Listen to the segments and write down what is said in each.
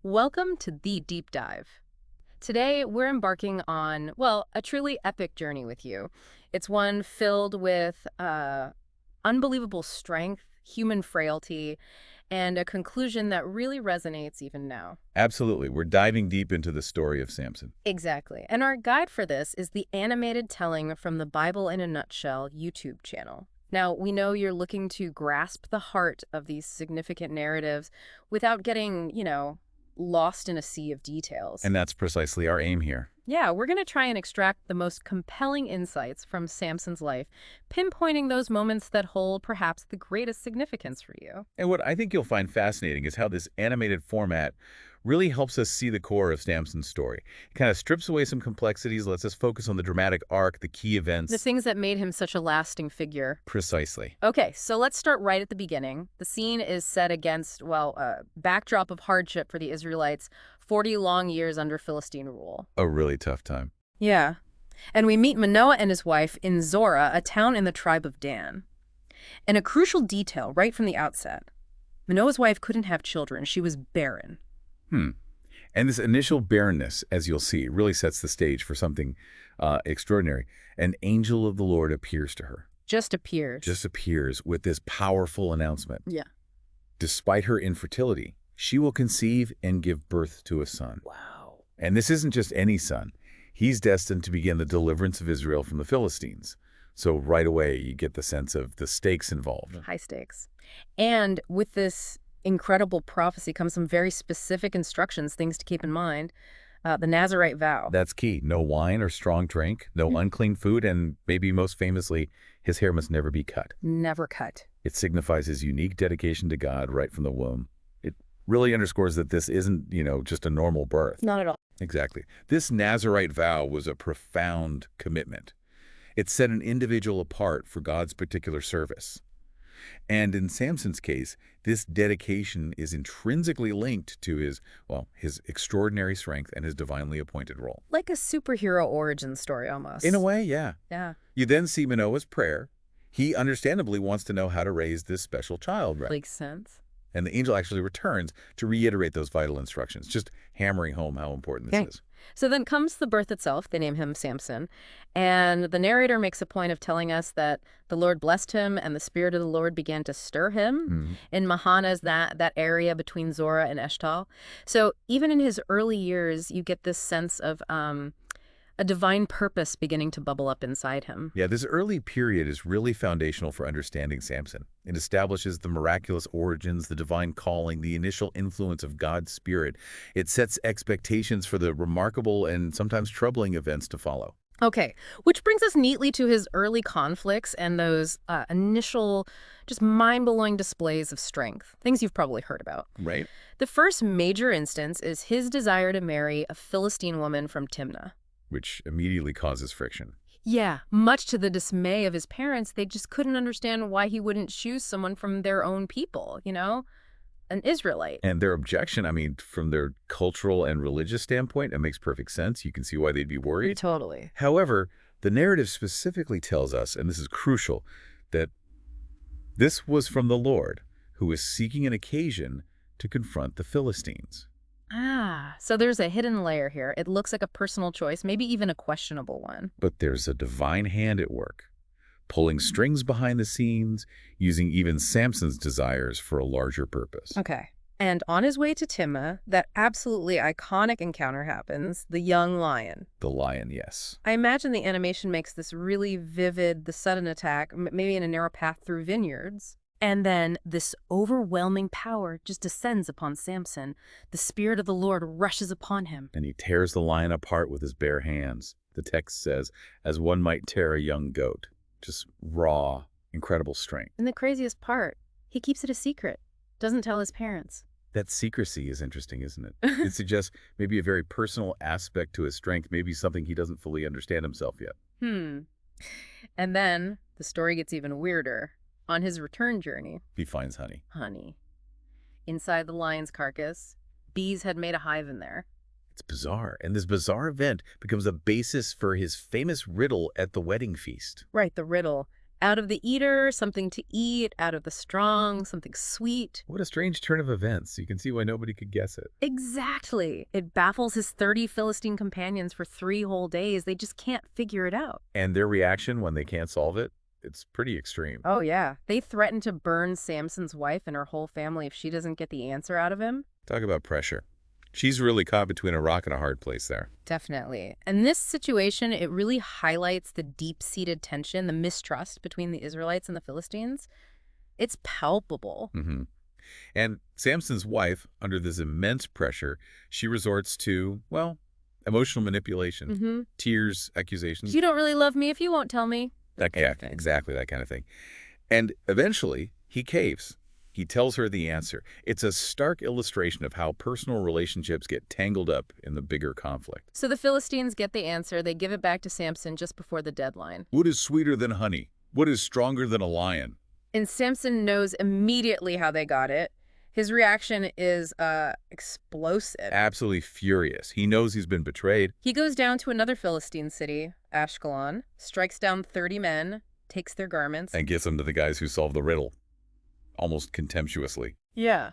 Welcome to The Deep Dive. Today, we're embarking on, well, a truly epic journey with you. It's one filled with unbelievable strength, human frailty, and a conclusion that really resonates even now. Absolutely. We're diving deep into the story of Samson. Exactly. And our guide for this is the animated telling from the Bible in a Nutshell YouTube channel. Now, we know you're looking to grasp the heart of these significant narratives without getting, lost in a sea of details. And that's precisely our aim here. Yeah, we're going to try and extract the most compelling insights from Samson's life, pinpointing those moments that hold perhaps the greatest significance for you. And what I think you'll find fascinating is how this animated format really helps us see the core of Samson's story. It kind of strips away some complexities, lets us focus on the dramatic arc, the key The events. things that made him such a lasting figure. Precisely. Okay, so let's start right at the beginning. The scene is set against, well, a backdrop of hardship for the Israelites, 40 long years under Philistine rule. A really tough time. Yeah. And we meet Manoah and his wife in Zorah, a town in the tribe of Dan. And a crucial detail right from the outset. Manoah's wife couldn't have children. She was barren. And this initial barrenness, as you'll see, really sets the stage for something extraordinary. An angel of the Lord appears to her. Just appears. Just appears with this powerful announcement. Yeah. Despite her infertility, she will conceive and give birth to a son. Wow. And this isn't just any son. He's destined to begin the deliverance of Israel from the Philistines. So right away, you get the sense of the stakes involved. High stakes. And with this incredible prophecy comes some very specific instructions, things to keep in mind. The Nazirite vow. That's key. No wine or strong drink, no unclean food, and maybe most famously, his hair must never be cut. Never cut. It signifies his unique dedication to God right from the womb. It really underscores that this isn't, just a normal birth. Not at all. Exactly. This Nazirite vow was a profound commitment. It set an individual apart for God's particular service. And in Samson's case, this dedication is intrinsically linked to his extraordinary strength and his divinely appointed role. Like a superhero origin story almost. In a way, yeah. Yeah. You then see Manoah's prayer. He understandably wants to know how to raise this special child, right? Makes sense. And the angel actually returns to reiterate those vital instructions, just hammering home how important this is. So then comes the birth itself. They name him Samson. And the narrator makes a point of telling us that the Lord blessed him and the Spirit of the Lord began to stir him in Mahana's, that area between Zorah and Eshtal. So even in his early years, you get this sense of a divine purpose beginning to bubble up inside him. Yeah, this early period is really foundational for understanding Samson. It establishes the miraculous origins, the divine calling, the initial influence of God's Spirit. It sets expectations for the remarkable and sometimes troubling events to follow. Okay, which brings us neatly to his early conflicts and those initial, just mind-blowing displays of strength, things you've probably heard about. Right. The first major instance is his desire to marry a Philistine woman from Timnah. Which immediately causes friction. Yeah, much to the dismay of his parents, they just couldn't understand why he wouldn't choose someone from their own people, an Israelite. And their objection, from their cultural and religious standpoint, it makes perfect sense. You can see why they'd be worried. Totally. However, the narrative specifically tells us, and this is crucial, that this was from the Lord, who was seeking an occasion to confront the Philistines. So there's a hidden layer here. It looks like a personal choice, maybe even a questionable one. But there's a divine hand at work, pulling strings behind the scenes, using even Samson's desires for a larger purpose. Okay. And on his way to Timnah, that absolutely iconic encounter happens, the young lion. The lion, yes. I imagine the animation makes this really vivid, the sudden attack, maybe in a narrow path through vineyards. And then this overwhelming power just descends upon Samson. The Spirit of the Lord rushes upon him. And he tears the lion apart with his bare hands. The text says, as one might tear a young goat. Just raw, incredible strength. And the craziest part, he keeps it a secret. Doesn't tell his parents. That secrecy is interesting, isn't it? It suggests maybe a very personal aspect to his strength, maybe something he doesn't fully understand himself yet. And then the story gets even weirder. On his return journey, He finds honey. Inside the lion's carcass, bees had made a hive in there. It's bizarre. And this bizarre event becomes a basis for his famous riddle at the wedding feast. Right, the riddle. Out of the eater, something to eat. Out of the strong, something sweet. What a strange turn of events. You can see why nobody could guess it. Exactly. It baffles his 30 Philistine companions for 3 whole days. They just can't figure it out. And their reaction when they can't solve it, it's pretty extreme. Oh, yeah. They threaten to burn Samson's wife and her whole family if she doesn't get the answer out of him. Talk about pressure. She's really caught between a rock and a hard place there. Definitely. And this situation, it really highlights the deep-seated tension, the mistrust between the Israelites and the Philistines. It's palpable. Mm-hmm. And Samson's wife, under this immense pressure, she resorts to, well, emotional manipulation, tears, accusations. You don't really love me if you won't tell me. Yeah, exactly, that kind of thing. And eventually, he caves. He tells her the answer. It's a stark illustration of how personal relationships get tangled up in the bigger conflict. So the Philistines get the answer. They give it back to Samson just before the deadline. What is sweeter than honey? What is stronger than a lion? And Samson knows immediately how they got it. His reaction is explosive. Absolutely furious. He knows he's been betrayed. He goes down to another Philistine city, Ashkelon, strikes down 30 men, takes their garments. And gives them to the guys who solved the riddle. Almost contemptuously. Yeah.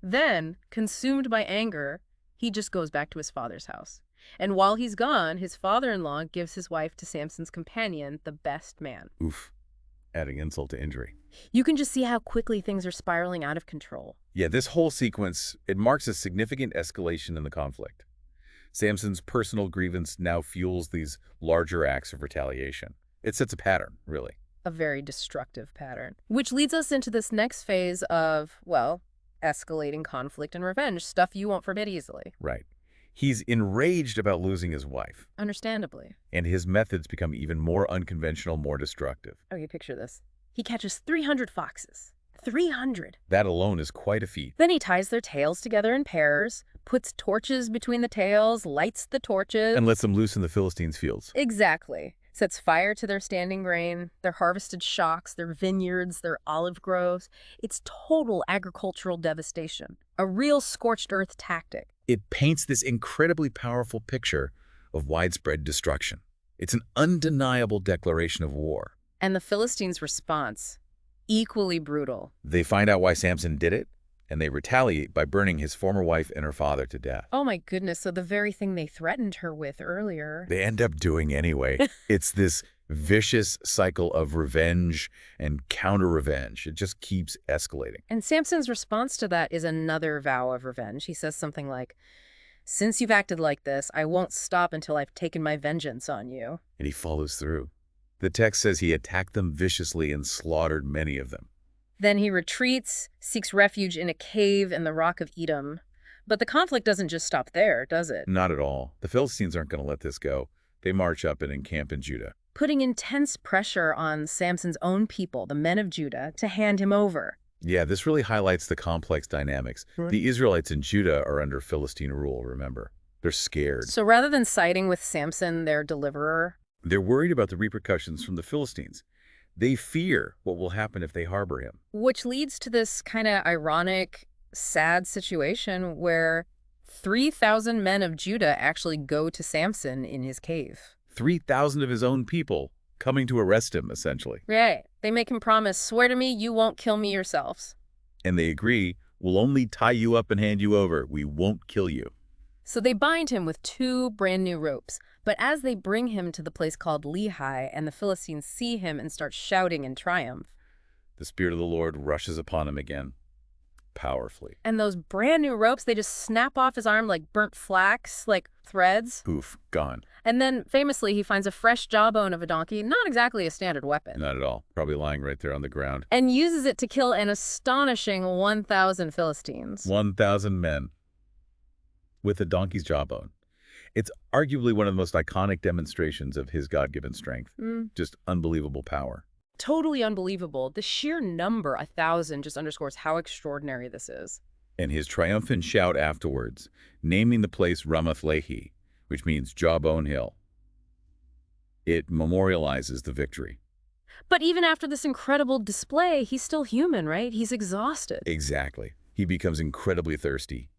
Then, consumed by anger, he just goes back to his father's house. And while he's gone, his father-in-law gives his wife to Samson's companion, the best man. Oof. Adding insult to injury. You can just see how quickly things are spiraling out of control. Yeah, this whole sequence, it marks a significant escalation in the conflict. Samson's personal grievance now fuels these larger acts of retaliation. It sets a pattern, really. A very destructive pattern. Which leads us into this next phase of, well, escalating conflict and revenge, stuff you won't forget easily. Right. He's enraged about losing his wife. Understandably. And his methods become even more unconventional, more destructive. Okay, picture this. He catches 300 foxes. 300! That alone is quite a feat. Then he ties their tails together in pairs, puts torches between the tails, lights the torches. And lets them loose in the Philistines' fields. Exactly. Sets fire to their standing grain, their harvested shocks, their vineyards, their olive groves. It's total agricultural devastation. A real scorched earth tactic. It paints this incredibly powerful picture of widespread destruction. It's an undeniable declaration of war. And the Philistines' response, equally brutal. They find out why Samson did it, and they retaliate by burning his former wife and her father to death. Oh my goodness, so the very thing they threatened her with earlier. They end up doing anyway. It's this vicious cycle of revenge and counter-revenge. It just keeps escalating. And Samson's response to that is another vow of revenge. He says something like, "Since you've acted like this, I won't stop until I've taken my vengeance on you." And he follows through. The text says he attacked them viciously and slaughtered many of them. Then he retreats, seeks refuge in a cave in the Rock of Edom. But the conflict doesn't just stop there, does it? Not at all. The Philistines aren't going to let this go. They march up and encamp in Judah, putting intense pressure on Samson's own people, the men of Judah, to hand him over. Yeah, this really highlights the complex dynamics. Right. The Israelites in Judah are under Philistine rule, remember. They're scared. So rather than siding with Samson, their deliverer, they're worried about the repercussions from the Philistines. They fear what will happen if they harbor him. Which leads to this kind of ironic, sad situation where 3,000 men of Judah actually go to Samson in his cave. 3,000 of his own people coming to arrest him, essentially. Right. They make him promise, "Swear to me you won't kill me yourselves." And they agree, "We'll only tie you up and hand you over. We won't kill you." So they bind him with 2 brand new ropes. But as they bring him to the place called Lehi, and the Philistines see him and start shouting in triumph, the Spirit of the Lord rushes upon him again, powerfully. And those brand new ropes, they just snap off his arm like burnt flax, like threads. Poof, gone. And then, famously, he finds a fresh jawbone of a donkey, not exactly a standard weapon. Not at all. Probably lying right there on the ground. And uses it to kill an astonishing 1,000 Philistines. 1,000 men with a donkey's jawbone. It's arguably one of the most iconic demonstrations of his God-given strength. Just unbelievable power. Totally unbelievable. The sheer number, 1,000, just underscores how extraordinary this is. And his triumphant shout afterwards, naming the place Ramath Lehi, which means Jawbone Hill. It memorializes the victory. But even after this incredible display, he's still human, right? He's exhausted. Exactly. He becomes incredibly thirsty.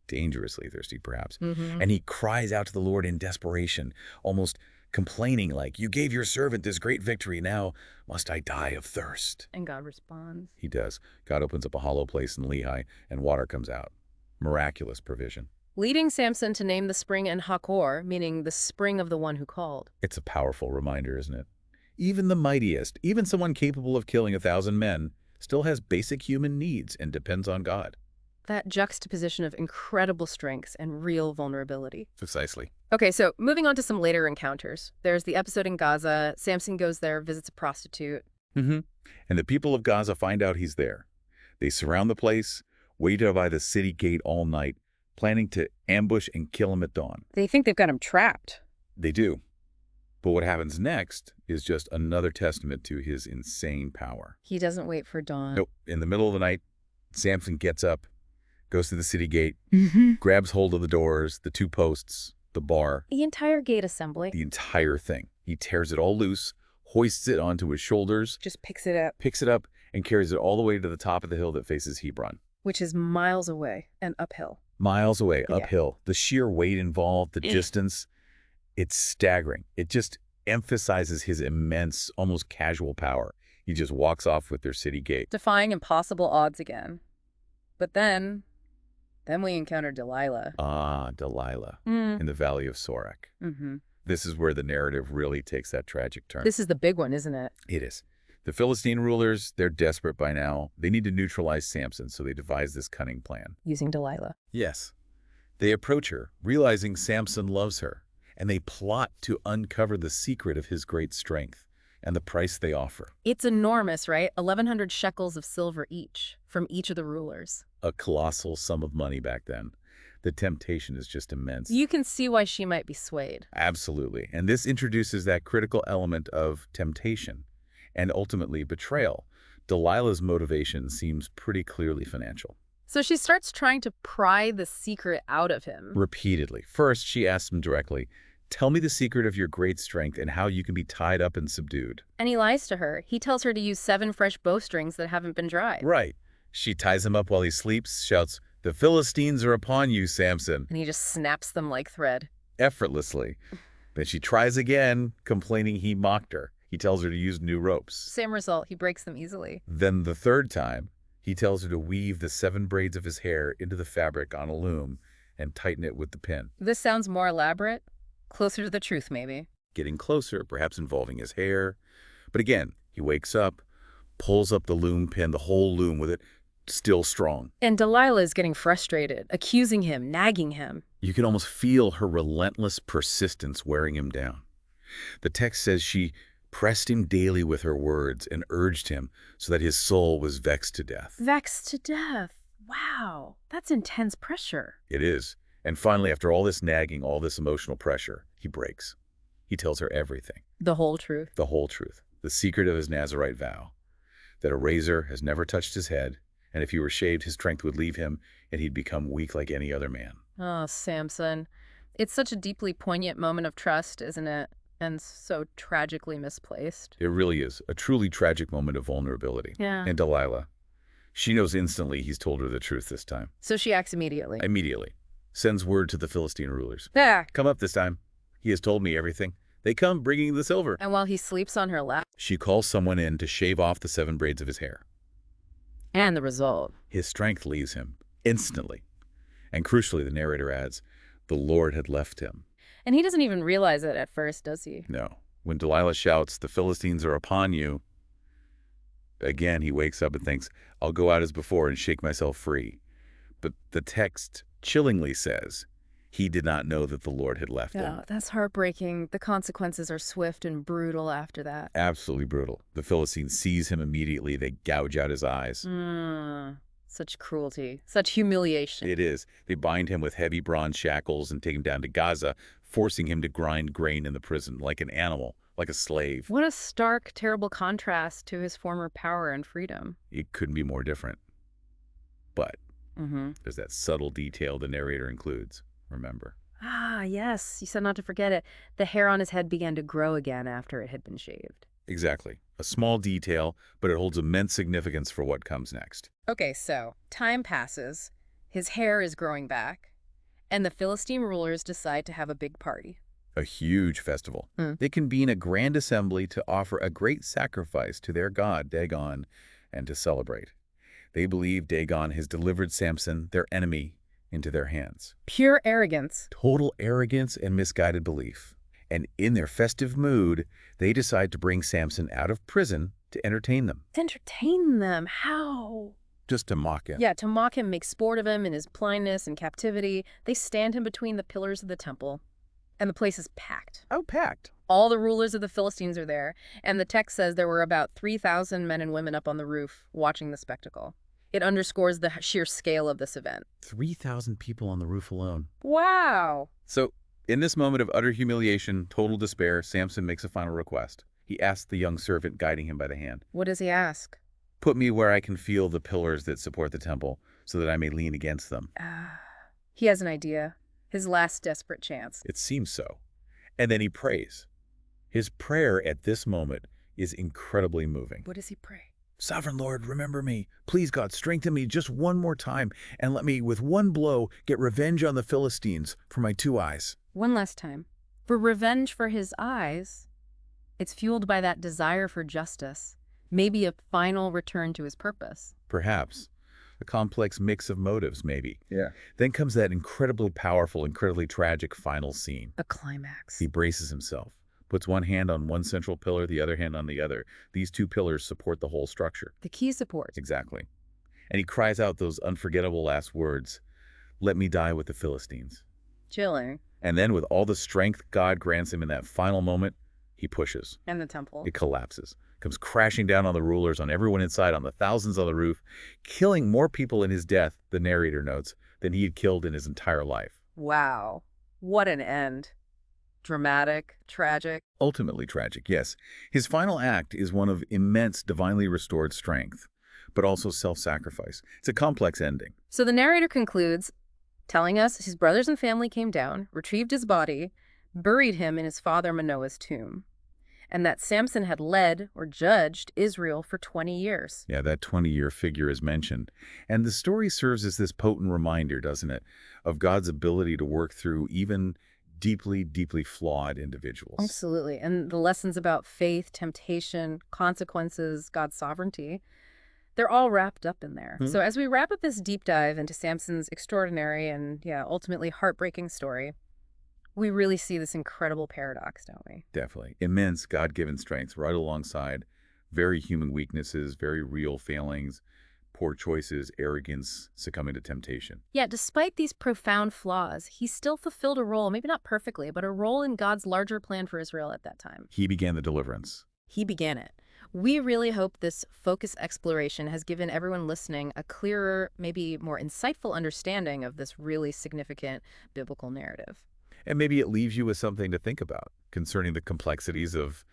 Dangerously thirsty, perhaps. And he cries out to the Lord in desperation, almost complaining like, "You gave your servant this great victory, now must I die of thirst?" And God responds. He does. God opens up a hollow place in Lehi, and water comes out. Miraculous provision. Leading Samson to name the spring Hakor, meaning the spring of the one who called. It's a powerful reminder, isn't it? Even the mightiest, even someone capable of killing 1,000 men, still has basic human needs and depends on God. That juxtaposition of incredible strengths and real vulnerability. Precisely. Okay, so moving on to some later encounters. There's the episode in Gaza. Samson goes there, visits a prostitute. And the people of Gaza find out he's there. They surround the place, wait by the city gate all night, planning to ambush and kill him at dawn. They think they've got him trapped. They do. But what happens next is just another testament to his insane power. He doesn't wait for dawn. Nope. In the middle of the night, Samson gets up, goes to the city gate, grabs hold of the doors, the 2 posts, the bar. The entire gate assembly. The entire thing. He tears it all loose, hoists it onto his shoulders, Just picks it up, and carries it all the way to the top of the hill that faces Hebron. which is miles away and uphill. Miles away, Yeah. uphill. The sheer weight involved, the distance, it's staggering. It just emphasizes his immense, almost casual power. He just walks off with their city gate. Defying impossible odds again. But then we encounter Delilah. Ah, Delilah, in the Valley of Sorek. This is where the narrative really takes that tragic turn. This is the big one, isn't it? It is. The Philistine rulers, they're desperate by now. They need to neutralize Samson, so they devise this cunning plan. Using Delilah. Yes. They approach her, realizing Samson loves her, and they plot to uncover the secret of his great strength and the price they offer. It's enormous, right? 1,100 shekels of silver each from each of the rulers. A colossal sum of money back then. The temptation is just immense. You can see why she might be swayed. Absolutely. And this introduces that critical element of temptation and ultimately betrayal. Delilah's motivation seems pretty clearly financial. So she starts trying to pry the secret out of him. Repeatedly. First, she asks him directly, "Tell me the secret of your great strength and how you can be tied up and subdued." And he lies to her. He tells her to use 7 fresh bowstrings that haven't been dried. Right. She ties him up while he sleeps, shouts, "The Philistines are upon you, Samson," And he just snaps them like thread. effortlessly. Then she tries again, complaining he mocked her. He tells her to use new ropes. Same result. He breaks them easily. Then the third time, he tells her to weave the 7 braids of his hair into the fabric on a loom and tighten it with the pin. This sounds more elaborate. Closer to the truth, maybe. Getting closer, perhaps involving his hair. But again, he wakes up, pulls up the loom pin, the whole loom with it, still strong. And Delilah is getting frustrated, accusing him, nagging him. You can almost feel her relentless persistence wearing him down. The text says she pressed him daily with her words and urged him so that his soul was vexed to death. Vexed to death. Wow, that's intense pressure. It is. And finally, after all this nagging, all this emotional pressure, he breaks. He tells her everything. The whole truth. The whole truth. The secret of his Nazirite vow. That a razor has never touched his head, and if he were shaved, his strength would leave him, and he'd become weak like any other man. Oh, Samson. It's such a deeply poignant moment of trust, isn't it? And so tragically misplaced. It really is. A truly tragic moment of vulnerability. Yeah. And Delilah, she knows instantly he's told her the truth this time. So she acts immediately. Immediately. Sends word to the Philistine rulers. Yeah. Come up this time. He has told me everything. They come bringing the silver. And while he sleeps on her lap. She calls someone in to shave off the 7 braids of his hair. And the result. His strength leaves him instantly. And crucially, the narrator adds, the Lord had left him. And he doesn't even realize it at first, does he? No. When Delilah shouts, "The Philistines are upon you," again, he wakes up and thinks, "I'll go out as before and shake myself free." But the text chillingly says, he did not know that the Lord had left him. Yeah, that's heartbreaking. The consequences are swift and brutal after that. Absolutely brutal. The Philistines seize him immediately. They gouge out his eyes. Such cruelty. Such humiliation. It is. They bind him with heavy bronze shackles and take him down to Gaza, forcing him to grind grain in the prison like an animal, like a slave. What a stark, terrible contrast to his former power and freedom. It couldn't be more different. But there's that subtle detail the narrator includes. Remember. Ah, yes. You said not to forget it. The hair on his head began to grow again after it had been shaved. Exactly. A small detail, but it holds immense significance for what comes next. Okay, so time passes, his hair is growing back, and the Philistine rulers decide to have a big party. A huge festival. Hmm. They convene a grand assembly to offer a great sacrifice to their god, Dagon, and to celebrate. They believe Dagon has delivered Samson, their enemy, into their hands. Pure arrogance. Total arrogance and misguided belief. And in their festive mood, they decide to bring Samson out of prison to entertain them, To entertain them. How? just to mock him. Yeah, to mock him, make sport of him in his blindness and captivity. They stand him between the pillars of the temple, and the place is packed. How packed. All the rulers of the Philistines are there, and the text says there were about 3,000 men and women up on the roof watching the spectacle. It underscores the sheer scale of this event. 3,000 people on the roof alone. Wow! So, in this moment of utter humiliation, total despair, Samson makes a final request. He asks the young servant guiding him by the hand, What does he ask? "Put me where I can feel the pillars that support the temple, so that I may lean against them." He has an idea. His last desperate chance. It seems so. And then he prays. His prayer at this moment is incredibly moving. What does he pray? "Sovereign Lord, remember me. Please, God, strengthen me just one more time, and let me, with one blow, get revenge on the Philistines for my 2 eyes." One last time. For revenge for his eyes, it's fueled by that desire for justice, maybe a final return to his purpose. Perhaps. A complex mix of motives, maybe. Yeah. Then comes that incredibly powerful, incredibly tragic final scene. A climax. He braces himself, puts one hand on one central pillar, the other hand on the other. These 2 pillars support the whole structure. The key support. Exactly. And he cries out those unforgettable last words, "Let me die with the Philistines." Chilling. And then with all the strength God grants him in that final moment, he pushes. And the temple. It collapses, comes crashing down on the rulers, on everyone inside, on the thousands on the roof, killing more people in his death, the narrator notes, than he had killed in his entire life. Wow. What an end. Dramatic, tragic. Ultimately tragic, yes. His final act is one of immense divinely restored strength, but also self-sacrifice. It's a complex ending. So the narrator concludes, telling us his brothers and family came down, retrieved his body, buried him in his father Manoah's tomb, and that Samson had led or judged Israel for 20 years. Yeah, that 20-year figure is mentioned. And the story serves as this potent reminder, doesn't it, of God's ability to work through even deeply, deeply flawed individuals. Absolutely. And the lessons about faith, temptation, consequences, God's sovereignty, they're all wrapped up in there. So as we wrap up this deep dive into Samson's extraordinary and, ultimately heartbreaking story, we really see this incredible paradox, don't we? Definitely. Immense God-given strength right alongside very human weaknesses, very real failings, poor choices, arrogance, succumbing to temptation. Yeah, despite these profound flaws, he still fulfilled a role, maybe not perfectly, but a role in God's larger plan for Israel at that time. He began the deliverance. He began it. We really hope this focused exploration has given everyone listening a clearer, maybe more insightful understanding of this really significant biblical narrative. And maybe it leaves you with something to think about concerning the complexities of,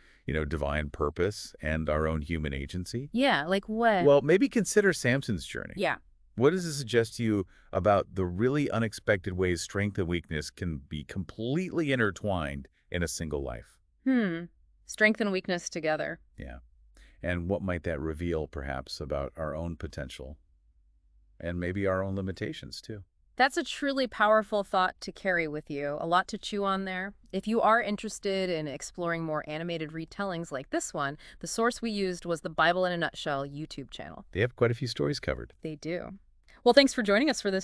divine purpose and our own human agency. Yeah, like what? Well, maybe consider Samson's journey. Yeah. What does it suggest to you about the really unexpected ways strength and weakness can be completely intertwined in a single life? Strength and weakness together. Yeah. And what might that reveal, perhaps, about our own potential and maybe our own limitations, too? That's a truly powerful thought to carry with you. A lot to chew on there. If you are interested in exploring more animated retellings like this one, the source we used was the Bible in a Nutshell YouTube channel. They have quite a few stories covered. They do. Well, thanks for joining us for this